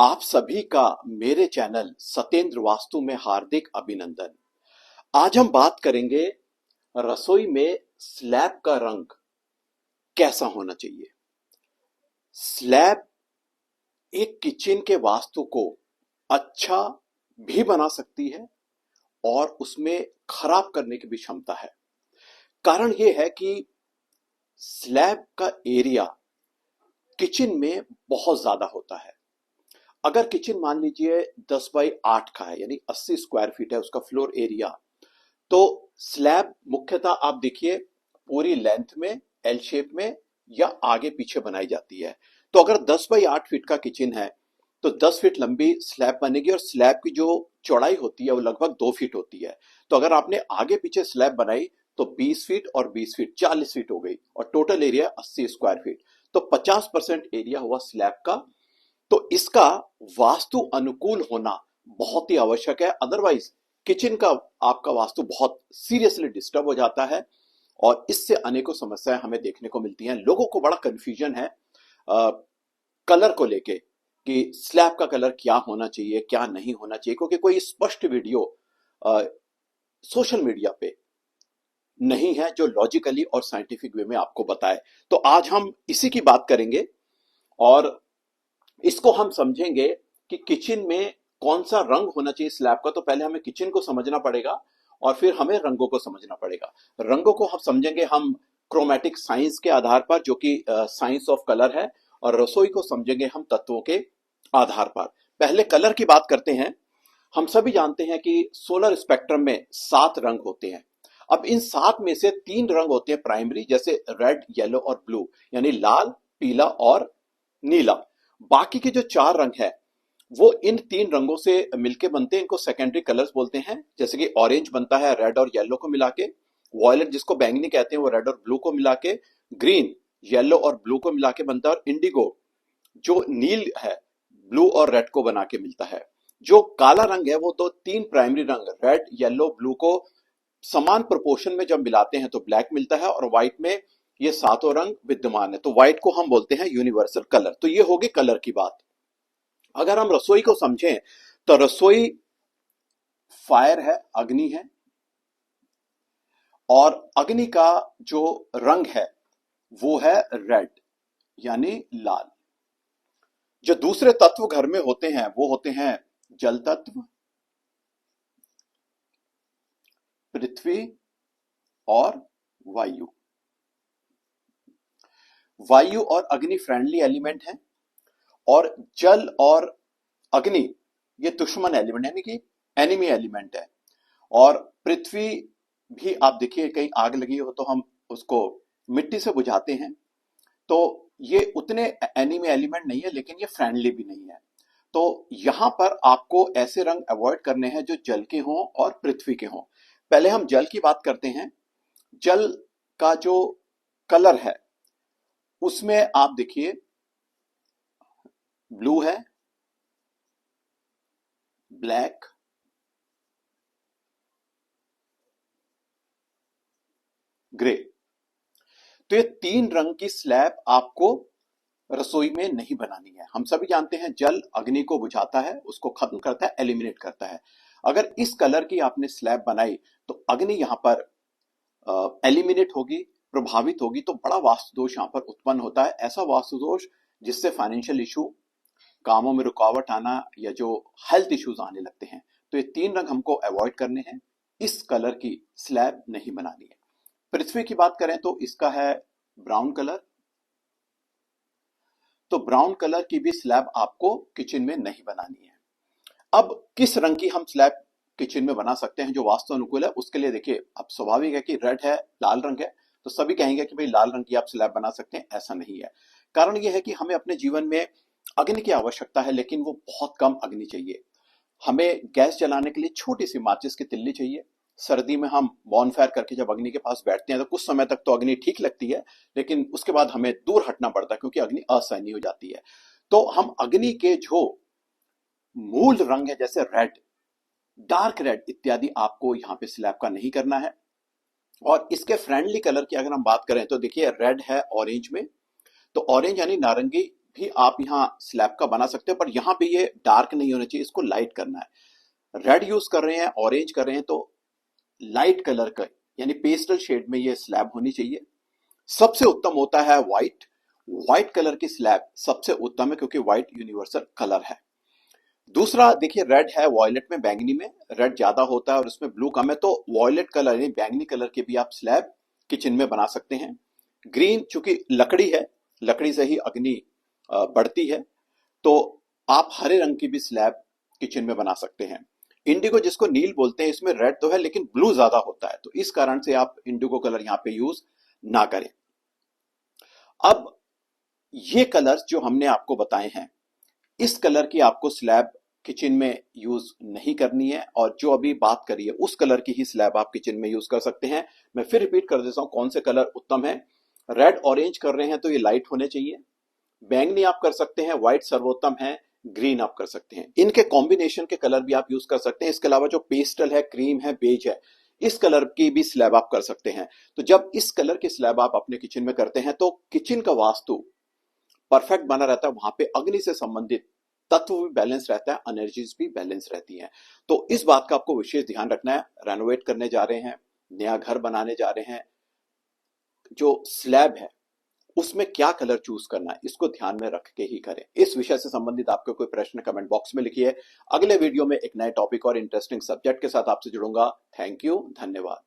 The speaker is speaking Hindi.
आप सभी का मेरे चैनल सत्येंद्र वास्तु में हार्दिक अभिनंदन। आज हम बात करेंगे रसोई में स्लैब का रंग कैसा होना चाहिए। स्लैब एक किचन के वास्तु को अच्छा भी बना सकती है और उसमें खराब करने की भी क्षमता है। कारण यह है कि स्लैब का एरिया किचन में बहुत ज्यादा होता है। अगर किचन मान लीजिए 10 बाई 8 का है, यानी 80 स्क्वायर फीट है उसका फ्लोर एरिया, तो स्लैब मुख्यतः आप देखिए पूरी लेंथ में एल शेप में या आगे पीछे बनाई जाती है। तो अगर 10 बाई 8 फीट का किचन है तो 10 फीट लंबी स्लैब बनेगी और स्लैब की जो चौड़ाई होती है वो लगभग 2 फीट होती है। तो अगर आपने आगे पीछे स्लैब बनाई तो 20 फीट और 20 फीट 40 फीट हो गई और टोटल एरिया 80 स्क्वायर फीट। तो 50% एरिया हुआ स्लैब का। तो इसका वास्तु अनुकूल होना बहुत ही आवश्यक है, अदरवाइज किचन का आपका वास्तु बहुत सीरियसली डिस्टर्ब हो जाता है और इससे अनेकों समस्याएं हमें देखने को मिलती हैं। लोगों को बड़ा कंफ्यूजन है कलर को लेके कि स्लैब का कलर क्या होना चाहिए क्या नहीं होना चाहिए, क्योंकि कोई स्पष्ट वीडियो सोशल मीडिया पे नहीं है जो लॉजिकली और साइंटिफिक वे में आपको बताए। तो आज हम इसी की बात करेंगे और इसको हम समझेंगे कि किचन में कौन सा रंग होना चाहिए स्लैब का। तो पहले हमें किचन को समझना पड़ेगा और फिर हमें रंगों को समझना पड़ेगा। रंगों को हम समझेंगे हम क्रोमैटिक साइंस के आधार पर, जो कि साइंस ऑफ कलर है, और रसोई को समझेंगे हम तत्वों के आधार पर। पहले कलर की बात करते हैं। हम सभी जानते हैं कि सोलर स्पेक्ट्रम में 7 रंग होते हैं। अब इन 7 में से 3 रंग होते हैं प्राइमरी, जैसे रेड, येलो और ब्लू, यानी लाल, पीला और नीला। बाकी के जो 4 रंग है वो इन 3 रंगों से मिलके बनते हैं, इनको सेकेंडरी कलर्स बोलते हैं। जैसे कि ऑरेंज बनता है रेड और येलो को मिला के, वॉयलेट जिसको बैंगनी कहते हैं वो रेड और ब्लू को मिला के, ग्रीन येलो और ब्लू को मिला के बनता है, और इंडिगो जो नील है ब्लू और रेड को बना के मिलता है। जो काला रंग है वो तो 3 प्राइमरी रंग रेड, येलो, ब्लू को समान प्रोपोर्शन में जब मिलाते हैं तो ब्लैक मिलता है, और व्हाइट में ये 7 रंग विद्यमान है। तो व्हाइट को हम बोलते हैं यूनिवर्सल कलर। तो ये होगी कलर की बात। अगर हम रसोई को समझें तो रसोई फायर है, अग्नि है, और अग्नि का जो रंग है वो है रेड यानी लाल। जो दूसरे तत्व घर में होते हैं वो होते हैं जल तत्व, पृथ्वी और वायु। वायु और अग्नि फ्रेंडली एलिमेंट हैं और जल और अग्नि ये दुश्मन एलिमेंट यानी कि एनिमी एलिमेंट है। और पृथ्वी भी आप देखिए कहीं आग लगी हो तो हम उसको मिट्टी से बुझाते हैं। तो ये उतने एनिमी एलिमेंट नहीं है लेकिन ये फ्रेंडली भी नहीं है। तो यहां पर आपको ऐसे रंग अवॉइड करने हैं जो जल के हों और पृथ्वी के हों। पहले हम जल की बात करते हैं। जल का जो कलर है उसमें आप देखिए ब्लू है, ब्लैक, ग्रे। तो ये 3 रंग की स्लैब आपको रसोई में नहीं बनानी है। हम सभी जानते हैं जल अग्नि को बुझाता है, उसको खत्म करता है, एलिमिनेट करता है। अगर इस कलर की आपने स्लैब बनाई तो अग्नि यहां पर एलिमिनेट होगी, प्रभावित होगी, तो बड़ा वास्तु दोष यहां पर उत्पन्न होता है। ऐसा वास्तु दोष जिससे फाइनेंशियल इशू, कामों में रुकावट आना या जो हेल्थ इश्यूज आने लगते हैं। तो ये 3 रंग हमको अवॉइड करने हैं, इस कलर की स्लैब नहीं बनानी है। पृथ्वी की बात करें तो इसका है ब्राउन कलर। तो ब्राउन कलर की भी स्लैब आपको किचन में नहीं बनानी है। अब किस रंग की हम स्लैब किचन में बना सकते हैं जो वास्तु अनुकूल है, उसके लिए देखिए अब स्वाभाविक है कि रेड है, लाल रंग है, तो सभी कहेंगे कि भाई लाल रंग की आप स्लैब बना सकते हैं। ऐसा नहीं है। कारण यह है कि हमें अपने जीवन में अग्नि की आवश्यकता है लेकिन वो बहुत कम अग्नि चाहिए। हमें गैस जलाने के लिए छोटी सी माचिस की तिल्ली चाहिए। सर्दी में हम बॉनफायर करके जब अग्नि के पास बैठते हैं तो कुछ समय तक तो अग्नि ठीक लगती है, लेकिन उसके बाद हमें दूर हटना पड़ता है क्योंकि अग्नि असहनीय हो जाती है। तो हम अग्नि के जो मूल रंग है जैसे रेड, डार्क रेड इत्यादि आपको यहाँ पे स्लैब का नहीं करना है। और इसके फ्रेंडली कलर की अगर हम बात करें तो देखिए रेड है ऑरेंज में, तो ऑरेंज यानी नारंगी भी आप यहाँ स्लैब का बना सकते हो, पर यहाँ पे ये डार्क नहीं होना चाहिए, इसको लाइट करना है। रेड यूज कर रहे हैं, ऑरेंज कर रहे हैं, तो लाइट कलर का यानी पेस्टल शेड में ये स्लैब होनी चाहिए। सबसे उत्तम होता है व्हाइट। व्हाइट कलर की स्लैब सबसे उत्तम है क्योंकि व्हाइट यूनिवर्सल कलर है। दूसरा देखिए, रेड है वॉयलेट में, बैंगनी में रेड ज्यादा होता है और उसमें ब्लू कम है, तो वॉयलेट कलर यानी बैंगनी कलर के भी आप स्लैब किचन में बना सकते हैं। ग्रीन चूंकि लकड़ी है, लकड़ी से ही अग्नि बढ़ती है, तो आप हरे रंग की भी स्लैब किचन में बना सकते हैं। इंडिगो जिसको नील बोलते हैं, इसमें रेड तो है लेकिन ब्लू ज्यादा होता है, तो इस कारण से आप इंडिगो कलर यहाँ पे यूज ना करें। अब ये कलर्स जो हमने आपको बताए हैं, इस कलर की आपको स्लैब किचन में यूज नहीं करनी है, और जो अभी बात करी है उस कलर की ही स्लैब आप किचन में यूज कर सकते हैं। मैं फिर रिपीट कर देता हूं कौन से कलर उत्तम है। रेड ऑरेंज कर रहे हैं तो ये लाइट होने चाहिए। बैंगनी आप कर सकते हैं, व्हाइट सर्वोत्तम है, ग्रीन आप कर सकते हैं। इनके कॉम्बिनेशन के कलर भी आप यूज कर सकते हैं। इसके अलावा जो पेस्टल है, क्रीम है, बेज है, इस कलर की भी स्लैब आप कर सकते हैं। तो जब इस कलर की स्लैब आप अपने किचन में करते हैं तो किचन का वास्तु परफेक्ट बना रहता है। वहां पे अग्नि से संबंधित तत्व भी बैलेंस रहता है, एनर्जीज भी बैलेंस रहती हैं। तो इस बात का आपको विशेष ध्यान रखना है। रेनोवेट करने जा रहे हैं, नया घर बनाने जा रहे हैं, जो स्लैब है उसमें क्या कलर चूज करना है, इसको ध्यान में रख के ही करें। इस विषय से संबंधित आपके कोई प्रश्न कमेंट बॉक्स में लिखिए। अगले वीडियो में एक नए टॉपिक और इंटरेस्टिंग सब्जेक्ट के साथ आपसे जुड़ूंगा। थैंक यू, धन्यवाद।